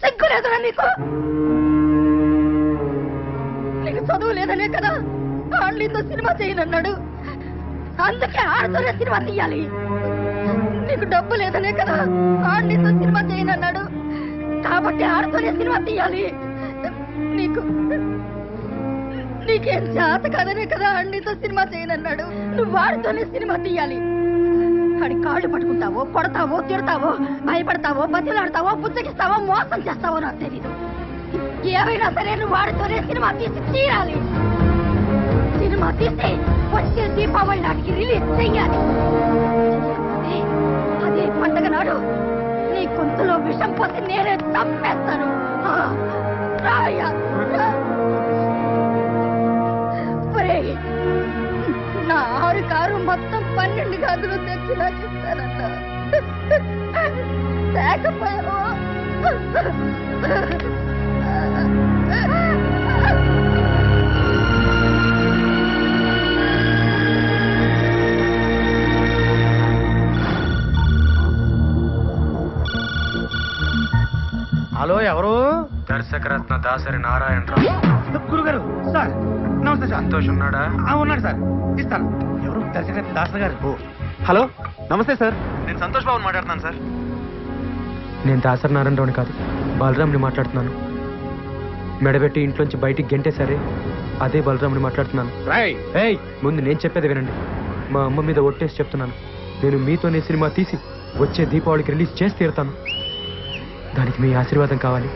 సిగ్గులేదురా నీకు? నీకు చదువు లేదనే కదా నీతో సినిమా చేయనన్నాడు. అందుకే ఆడుతూనే సినిమా తీయాలి. నీకు డబ్బు లేదనే కదా నీతో సినిమా చేయనన్నాడు. కాబట్టి ఆడుతూనే సినిమా తీయాలి. నీకేం చేత కాదనే కదా నీతో సినిమా చేయనన్నాడు. నువ్వు వాడితోనే సినిమా తీయాలి. ఆడి కాళ్ళు పట్టుకుంటావో, కొడతావో, తిడతావో, భయపడతావో, బతిలాడతావో, పుచ్చగిస్తావో, మోసం చేస్తావో నాకు తెలీదు. ఏమైనా సరే నువ్వు వాడితోనే సినిమా తీసి తీరాలి. సినిమా తీసి వచ్చే దీపావళి నాటికి రిలీజ్ చెయ్యాలి. అదే పండగ నాడు నీ గొంతులో విషం పోసి నేనే చంపేస్తాను. రాయ్యా. నా 6 కారు మొత్తం 12 గదులు తెచ్చి నాకు ఇస్తానన్న. లేకపోయావో హలో, ఎవరు? దర్శకరత్న దాసరి నారాయణరావు. గురుగారు సార్, నమస్తే సార్. సంతోష్ ఉన్నాడా? ఉన్నాడు సార్, ఇస్తాను. ఎవరు? దర్శకరత్న దాసరి గారు. హలో, నమస్తే సార్. నేను సంతోష్ బాబుని మాట్లాడుతున్నాను సార్. నేను దాసరి నారాయణరావుని కాదు, బలరాంని మాట్లాడుతున్నాను. మెడబెట్టి ఇంట్లోంచి బయటికి గెంటేసరే అదే బలరాంని మాట్లాడుతున్నాను. ఏయ్, ముందు నేను చెప్పేది వినండి. మా అమ్మ మీద ఒట్టేసి చెప్తున్నాను, నేను మీతోనే సినిమా తీసి వచ్చే దీపావళికి రిలీజ్ చేసి తీరుతాను. దానికి మీ ఆశీర్వాదం కావాలి.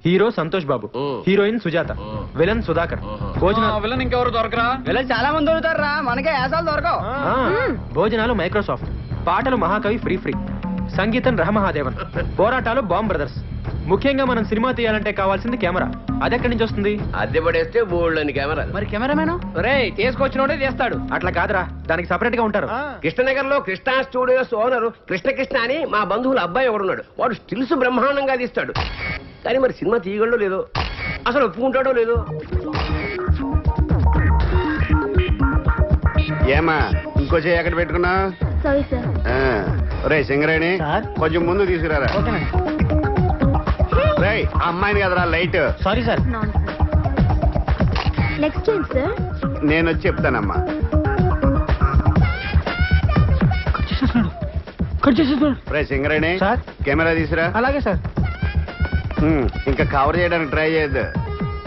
హీరో సంతోష్ బాబు, heroine Sujatha, villain Sudhakar. Villain ఇంకెవరు దొరకరా? విలన్ చాలా మంది దొరుకుతారా, మనకే యాసాలు దొరకవు. భోజనాలు మైక్రోసాఫ్ట్, పాటలు మహాకవి ఫ్రీ, సంగీతం రహమహాదేవన్, పోరాటాలు బాంబ్ బ్రదర్స్. ముఖ్యంగా మనం సినిమా తీయాలంటే కావాల్సింది కెమెరా. అదెక్కడి నుంచి వస్తుంది? అద్దె పడేస్తే బోల్డని కెమెరా. మరి కెమెరామెన్ రే తీసుకొచ్చినోడే చేస్తాడు. అట్లా కాదురా, దానికి సపరేట్ గా ఉంటారు. కృష్ణనగర్ లో కృష్ణ స్టూడియోస్ ఓనరు కృష్ణ అని మా బంధువుల అబ్బాయి ఒకడున్నాడు. వాడు స్టిల్స్ బ్రహ్మాండంగా తీస్తాడు. కానీ మరి సినిమా తీయగలడో లేదో, అసలు ఒప్పుకుంటాడో లేదో. ఏమా ఇంకో చేయి ఎక్కడ పెట్టుకున్నా? Sorry sir. రే సింగరేణి, కొంచెం ముందు తీసుకురారా. రే అమ్మాయిని కదరా light. Sorry sir. Next time sir. నేను వచ్చి చెప్తానమ్మా. రే సింగరేణి, కెమెరా తీసురా. అలాగే సార్. ఇంకా కవర్ చేయడానికి ట్రై చేయొద్దు.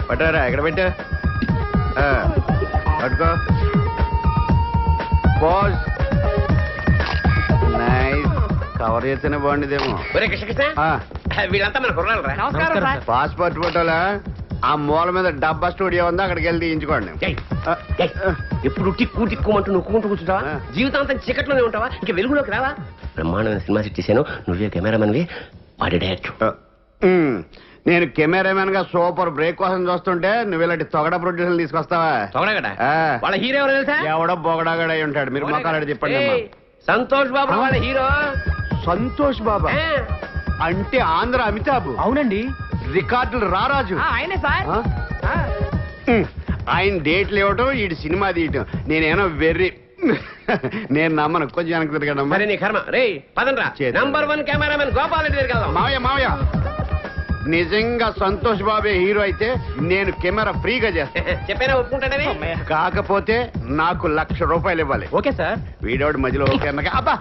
పట్టారా, ఎక్కడ పెట్టా? పట్టుకో. పోజ్. నైస్. కవర్ చేస్తేనే బాగుండేదేమో. వీళ్ళంతా మన కుర్రాలరా. పాస్పోర్ట్ ఫోటోలా ఆ మూల మీద డబ్బా స్టూడియో ఉంది, అక్కడికి వెళ్ళి తీయించుకోండి. ఎప్పుడు టిక్కు టిక్కుమంటూ నొక్కుంటూ కూర్చుంటావా? జీవితాంతం చీకట్లోనే ఉంటావా? ఇంకా వెలుగులోకి రావా? బ్రహ్మాండమైన సినిమా సెట్ చేశాను, నువ్వే కెమెరామెన్వి, వాడి డైరెక్టర్. నేను కెమెరామెన్ గా సూపర్ బ్రేక్ కోసం చూస్తుంటే నువ్వు ఇలాంటి తొగడ ప్రొడ్యూసర్ తీసుకొస్తావా? తొగడగడ వాళ్ళ హీరో ఎవరు తెలుసా? ఎవడో బొగడాగడ ఉంటాడు. మీరు మొక్కలాడి చెప్పండి. సంతోష్ బాబు వాళ్ళ హీరో. సంతోష్ బాబా అంటే ఆంధ్ర అమితాబ్. అవునండి, రికార్డులు రారాజు. ఆయనే సార్. ఆయన డేట్లు ఇవ్వటం, ఈ సినిమా తీయటం. నేనేమో వెర్రి. నేను నమ్మను. కొంచెం వెనక్కి తిరగడం. మరి నీ కర్మ. రే పదండ్రా, నంబర్ 1 కెమెరామెన్ గోపాల్ రెడ్డి దగ్గరికి వెళ్దాం. మావయ్య నిజంగా సంతోష్ బాబే హీరో అయితే నేను కెమెరా ఫ్రీగా చేస్తాను. చెప్పేనా ఒప్పుకుంటాడని? కాకపోతే నాకు ₹1,00,000 ఇవ్వాలి. Okay sir. వీడోడు మధ్యలో ఓకే అన్నగా. అబ్బా.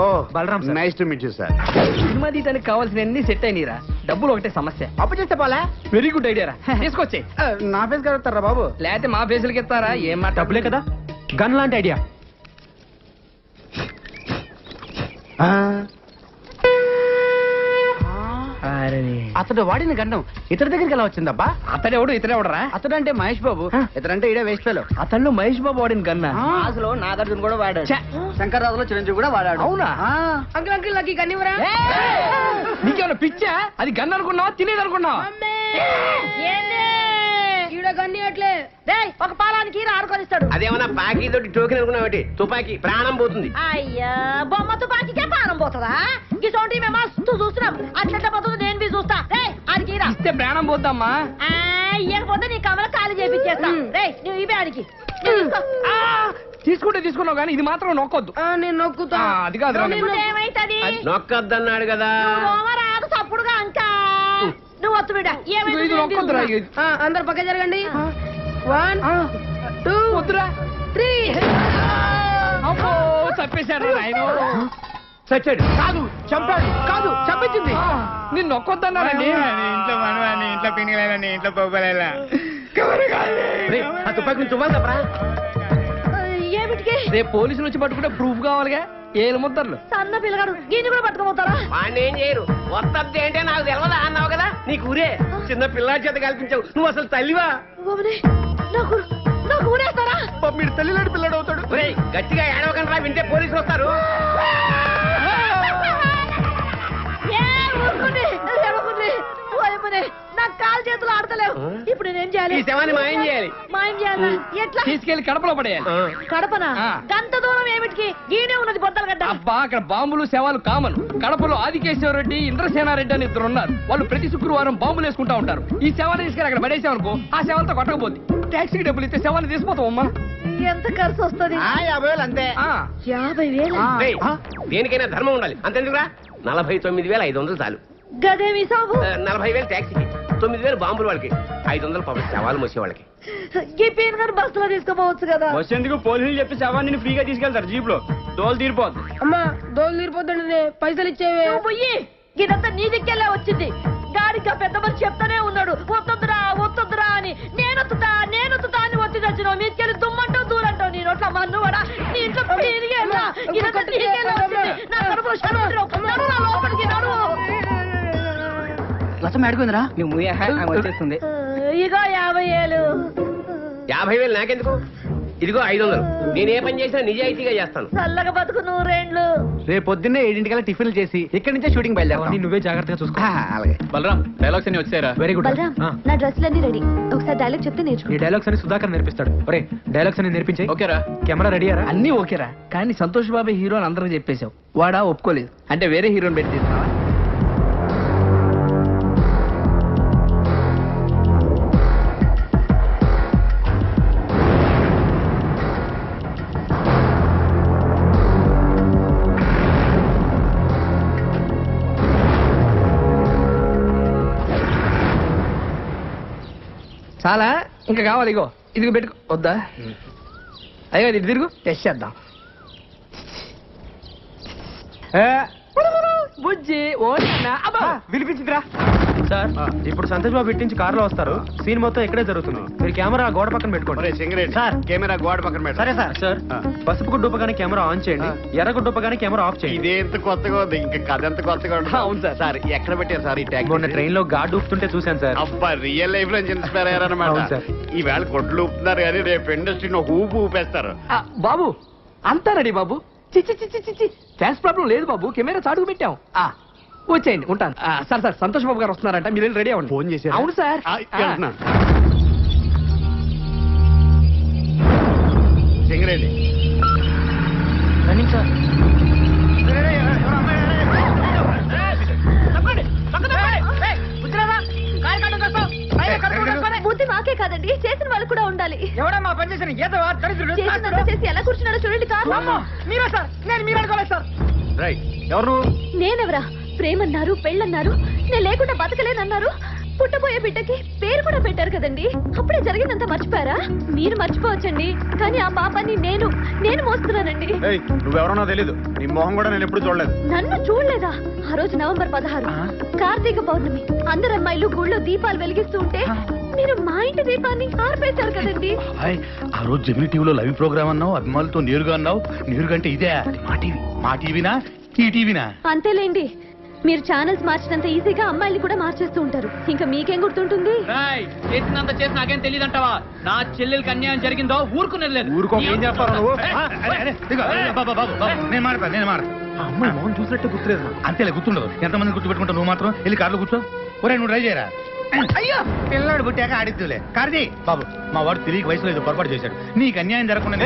ఓ Balaram sir. Nice to meet you sir. Cinema తీయడానికి కావాల్సిన సెట్ అయినరా, డబ్బులు ఒకటే సమస్య. అప్పు చేస్తే పోలే. వెరీ గుడ్ ఐడియా రా, తీసుకొచ్చి. నా ఫేస్ కలుగుతారా బాబు? లేకపోతే మా ఫేసులకి ఇస్తారా? ఏం మాట. డబ్బులే కదా, గన్ లాంటి ఐడియా. అరే అతడు వాడిన గండం ఇతడి దగ్గరికి ఎలా వచ్చిందబ్బా? అతడెవడు ఇతడెవడరా? అతడు అంటే మహేష్ బాబు, ఇతడంటే ఇడే వేస్ట్ ఫెలో. అతను మహేష్ బాబు వాడిన గన్న అసలు నాగార్జున కూడా వాడాడు, శంకర్రాజులో చిరంజీవి కూడా వాడాడు. అవునా? అంకుల్ అంకుల్ నాకు ఈ గన్నివరా? నీకేమన్నా పిచ్చా? అది గన్ అనుకున్నావా తినేది అనుకున్నావా? ఒక పాలానికి ఆడుకొనిస్తాడు. అదేమన్నా పాకి తోటి టోకెన్ అనుకున్నావు, తుపాకి ప్రాణం పోతుంది. అయ్యా బొమ్మ తుపాకీకే ప్రాణం పోతుందా? ఇటువంటి మేము మస్తు చూస్తున్నాం. అట్లా పోతుంది, నేను బి చూస్తా. ఆడికి ఇస్తే ప్రాణం పోద్దమ్మా. ఇయ్యకపోతే నీ కమల ఖాళీ చేపించేస్తా. రే నువ్వు ఇవే ఆడికి తీసుకుంటే తీసుకున్నావు కానీ ఇది మాత్రం నొక్కొద్దు. నేను నొక్కుతా. అది కాదు ఏమైతుంది? నొక్కద్దన్నాడు కదా. రాదు తప్పుడుగా అంకా. నువ్వు వత్తు బిడ్డ. అందరు పక్క జరగండి. 1 2 3. చంపేశాడు ఆయన. చచ్చాడు కాదు, చంపాడు కాదు, చంపించింది. నేను నొక్కొద్దన్నానండి. ఇంట్లో మనవాని, ఇంట్లో పిండిలేదని, ఇంట్లో పొగలేలా. ఆ తుపాకి తువ్వాలరా? ఏమిటికి? రేపు పోలీసులు వచ్చి పట్టుకుంటే ప్రూఫ్ కావాలిగా. ఏలు ముద్దర్లు సన్న పిల్లగాడు దీన్ని కూడా పట్టుకోపోతారా? వాడిని ఏం చేయరు. వస్తద్ది అంటే నాకు తెలవదా అన్నావు కదా. నీకు ఊరే చిన్న పిల్లాడి చేత కల్పించావు. నువ్వు అసలు తల్లివా? నాకు ఊరేస్తారా? మీరు తల్లిలాంటి పిల్లడు అవుతాడు. గట్టిగా ఏడవకండి రా, వింటే పోలీసులు వస్తారు. నాకు కాలు చేతులు ఆడతలేవు. ఇప్పుడు నేనేం చేయాలి? ఈ శవాన్ని మాయం చేయాలి. మాయం చేయాలి ఎట్లా? తీసుకెళ్లి కడపలో పడేయాలి. కడపనా? గంత దూరం ఏమిటికి? గీనే ఉన్నది బొద్దల గడ్డ. అబ్బా అక్కడ బాంబులు శవాలు కామన్. కడపలో ఆదికేశ్వరరెడ్డి, ఇంద్రసేనారెడ్డి అని ఇద్దరు ఉన్నారు. వాళ్ళు ప్రతి శుక్రవారం బాంబులు వేసుకుంటా ఉంటారు. ఈ శవాన్ని తీసుకెళ్ళి అక్కడ పడేసామనుకో, ఆ శవంతో కొట్టకపోద్ది. టాక్సీకి డబ్బులు ఇస్తే శవాన్ని తీసిపోతాం. అమ్మా ఎంత ఖర్చు వస్తుంది? 50,000 అంతే. 50,000? దేనికైనా ధర్మం ఉండాలి. అంతేందుకురా? 49,500 చాలు. గదేమి సాబు? 40,000 టాక్సీకి, 9,000 బాంబులు వాళ్ళకి, 500 పబ్లిక్ శవాలు మోసే వాళ్ళకి. ఈ పీన్ గారు బస్సులో తీసుకోపోవచ్చు కదా. బస్సు ఎందుకు? పోలీసులు చెప్పి శవాన్ని ఫ్రీగా తీసుకెళ్తారు జీప్ లో. దోలు తీరిపోద్దు. అమ్మా దోలు తీరిపోద్దండి, పైసలు ఇచ్చేవే. పోయి ఇదంతా నీ దిక్కెళ్ళే వచ్చింది. గాడిగా పెద్ద మనిషి చెప్తానే ఉన్నాడు, వద్దొద్దురా వద్దొద్దురా అని. నేనొత్తుతా అని వచ్చి తెచ్చినావు. మీకెళ్ళి దుమ్మంటావు దూరంటావు. నీ నోట్ల మన్ను వడా, నీ ఇంట్లో పీరిగేలా ఇదంతా నీకెళ్ళే వచ్చింది. నా కడుపులో లోపలికి నడువు. లతం అడుగుందిరా. వచ్చేస్తుంది. ఇగో 50,000. 50,000 నాకెందుకు? ఇదిగో 500. నేను ఏ పని చేసినా నిజాయితీగా చేస్తాను. చల్లగా బతుకు 100 రేపు పొద్దున్నే 7 టిఫిన్లు చేసి ఇక్కడి నుంచే షూటింగ్ బయలుదేరాలి. నువ్వే జాగ్రత్తగా చూసుకో. అలాగే. బలరాం, డైలాగ్స్ అన్ని వచ్చారా? Very good. నా డ్రెస్సులన్నీ రెడీ. ఒకసారి డైలాగ్ చెప్తే నేర్చుకో. ఈ డైలాగ్స్ అని సుధాకర్ నేర్పిస్తాడు. ఒరే డైలాగ్స్ అని నేర్పించే. ఓకేరా? కెమెరా రెడీయారా? అన్ని ఓకేరా, కానీ సంతోష్ బాబు హీరో అని అందరికి చెప్పేశావు. వాడా ఒప్పుకోలేదు అంటే వేరే హీరోని పెట్టి తీస్తావా? చాలా ఇంకా కావాలి. ఇగో ఇదిగో పెట్టుకో. వద్దా? అయ్యో ఇది తిరుగు, టెస్ట్ చేద్దాం. బుజ్జి వినిపించిందిరా సార్. ఇప్పుడు సంతోష్ బాబు ఇట్టించి కారులో వస్తారు. సీన్ మొత్తం ఇక్కడే జరుగుతుంది. మీరు కెమెరా గోడ పక్కన పెట్టుకోండి. సార్ కెమెరా గోడ పక్కన పెట్టండి. సరే సార్. సార్ పసుపు గుడ్డు ఉపగానే కెమెరా ఆన్ చేయండి, ఎర్ర గుడ్డు ఉపగానే కెమెరా ఆఫ్ చేయండి. ఇదే ఎంత కొత్తగా ఉంది, ఇంకా కథ ఎంత కొత్తగా ఉంది. అవును సార్. సార్ ఎక్కడ పెట్టారు సార్ ఈ ట్యాగ్? మొన్న ట్రైన్ లో గాడ్ ఊపుతుంటే చూశాను సార్. అబ్బా, రియల్ లైఫ్ లో ఇన్స్పైర్ అయ్యారన్నమాట. అవును సార్. ఈవేళ కొట్లు ఊపుతున్నారు కానీ రేపు ఇండస్ట్రీని ఒక ఊపు ఊపేస్తారు. బాబు అంతా రెడీ బాబు. చిచ్చి ఫ్యాన్స్ ప్రాబ్లం లేదు బాబు. కెమెరా చాటుకు పెట్టాం. వచ్చేయండి, ఉంటాను. సార్ సంతోష్ బాబు గారు వస్తున్నారంట, మీరు రెడీ అవ్వండి. ఫోన్ చేశారు? అవును సార్. Singareni running sir. బుద్ధి మాకే కాదండి, చేసిన వాళ్ళు కూడా ఉండాలి. ఎవడమ్మా పని చేసిన చేసినంత చేసి ఎలా కూర్చున్నాడో చూడండి. కాదు మీరా సార్? నేను మీరు అనుకోలేదు సార్. రైట్. ఎవరు? నేనెవరా? ప్రేమన్నారు, పెళ్ళన్నారు, నేను లేకుండా బతకలేనన్నారు. పుట్టబోయే బిడ్డకి పేరు కూడా పెట్టారు కదండి. అప్పుడే జరిగిందంతా మర్చిపోయారా? మీరు మర్చిపోవచ్చండి, కానీ ఆ పాపాన్ని నేను మోస్తున్నానండి. నువ్వెవరో తెలీదు. నీ మొహం కూడా నేను ఎప్పుడు చూడలేదు. నన్ను చూడలేదా? ఆ రోజు నవంబర్ 16 కార్తీక పౌర్ణమి. అందరు అమ్మాయిలు గుళ్ళో దీపాలు వెలిగిస్తూ ఉంటే మీరు మా ఇంటి దీపాన్ని ఆర్పేశారు కదండి. ఆ రోజు జమిని టీవీలో లైవ్ ప్రోగ్రామ్ అన్నావు, అభిమానులతో నేరుగా అన్నావు. నేరుగా అంటే ఇదే మా టీవీనా ఈ టీవీనా? అంతేలేండి. మీరు ఛానల్స్ మార్చినంత ఈజీగా అమ్మాయిలు కూడా మార్చేస్తూ ఉంటారు. ఇంకా మీకేం గుర్తుంటుంది? చేసినంత చేసి నాకేం తెలియదంటావా? నా చెల్లెలకి అన్యాయం జరిగిందో ఊరుకునేది లేదు. ఊరుకో, ఏం చేస్తావు నువ్వు? నేను మాడతా అమ్మాయి మోహన్ చూసినట్టు గుర్తులేదు. అంతేలే, గుర్తుండదు. ఎంతమంది గుర్తుపెట్టుకుంటావు? నువ్వు మాత్రం వెళ్ళి కార్లో కూర్చో. ఒరే నువ్వు ట్రై చేయరా. అయ్యో పిల్లాడు పుట్టాక ఆడిద్దులే. కార్తీ బాబు, మా వాడు తిరిగి వయసులో ఏదో పొరపాటు చేశాడు. నీకు అన్యాయం జరగకుండా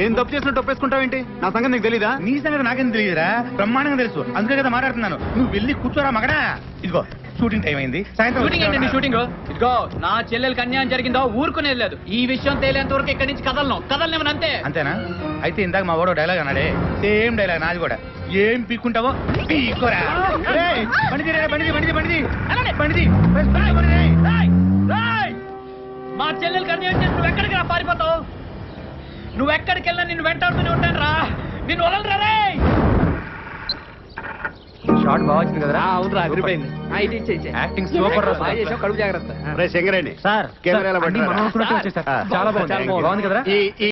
నేను తప్పు చేసిన తప్పు వేసుకుంటావేంటి? నా సంగతి నీకు తెలీదా? నీ సంగతి నాకేం తెలియదురా, బ్రహ్మాండంగా తెలుసు. అందుకే కదా మాట్లాడుతున్నాను. నువ్వు వెళ్ళి కూర్చోరా మగడా. ఇదిగో షూటింగ్ టైం అయింది, షూటింగ్ ఏంటండి సాయంత్రం. షూటింగ్? ఇదిగో నా చెల్లెలకి అన్యాయం జరిగిందో ఊరుకునేది లేదు. ఈ విషయం తేలేంత వరకు ఇక్కడి నుంచి కదలనివ్వను అంతే. అంతేనా? అయితే ఇందాక మా వాడు డైలాగ్ అన్నాడే, సేమ్ డైలాగ్ నాది కూడా. ఏం పీక్కుంటావో పీక్కోరా. ఏయ్, బండిది రే, బండిది బండిది బండిది బండిది బండిది. మా చెల్లెలకి అన్యాయం చేసి నువ్వు ఎక్కడికి రా పారిపోతావు? నువ్వు ఎక్కడికి వెళ్ళా నిన్ను వెంటాడుతూనే ఉంటాను రా. నిన్ను వదలరా రే. షార్ట్ బాగా వచ్చింది కదరా? అవునురా, అదిరిపోయింది. యాక్టింగ్ సూపర్ రా. కడుపు జాగ్రత్త. రే సింగరేణి సార్ కెమెరాలో అన్ని మనం అనుకున్నట్టు వచ్చేసారు. చాలా బాగుంది కదరా? ఈ